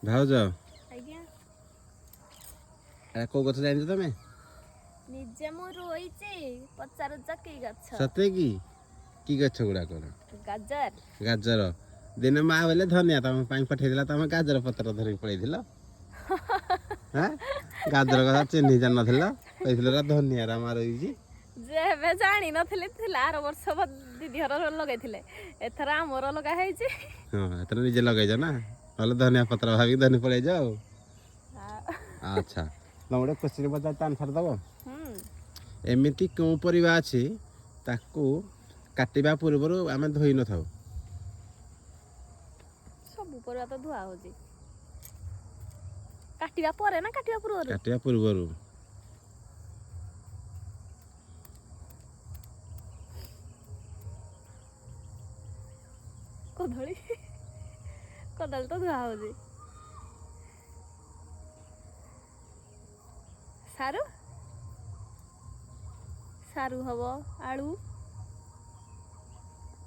ଭାଉଜ ଆଜ୍ଞା ଆରେ କୋଉ ଗଛ ଜାଣିଛ ତମେ? ନିଜେ ମୁଁ ରୋଇଛି ପଚାରୁଛ କି ଗଛ? ସତେ କି ଗଛ ଗୁଡାକ? ଗାଜର। ଗାଜର। ଦିନେ ମା ବୋଇଲେ ଧନିଆ ତମ ପାଇଁ ପଠେଇଥିଲା, ତମେ ଗାଜର ପତ୍ର ଧରିକି ପଳେଇଥିଲ। ହଁ ଗାଜର କଥା ଚିହ୍ନି ଜାଣିନଥିଲ, କହିଥିଲ ଧନିଆ ମା ରହିଛି। ଯେ ଏବେ ଜାଣିନଥିଲି ଥିଲା ଆର ବର୍ଷ ଦିଦି ଘର ଲଗେଇଥିଲେ, ଏଥର ଆମର ଲଗା ହେଇଛି। ହଁ ଏଥର ନିଜେ ଲଗେଇଛ ନା, ନହେଲେ ଧନିଆ ପତ୍ର ଭାବିକି ଧରି ପଳେଇଛ ଆଉ। ଆଚ୍ଛା ତମେ ଗୋଟେ କୋଶ୍ଚିନ୍ ପଚାରୁଛି ଆନ୍ସର ଦବ? ଏମିତି କେଉଁ ପରିବା ଅଛି ତାକୁ କାଟିବା ପୂର୍ବରୁ ଆମେ ଧୋଇ ନଥାଉ? ସବୁ ପରିବା ତ ଧୁଆ ହଉଛି। କାଟିବା ପରେ ନା କାଟିବା ପୂର୍ବରୁ? କାଟିବା ପୂର୍ବରୁ। କଦଳୀ। କଦଳୀ ତ ଧୁଆ ହଉଛି। ସାରୁ। ସାରୁ ହବ, ଆଳୁ।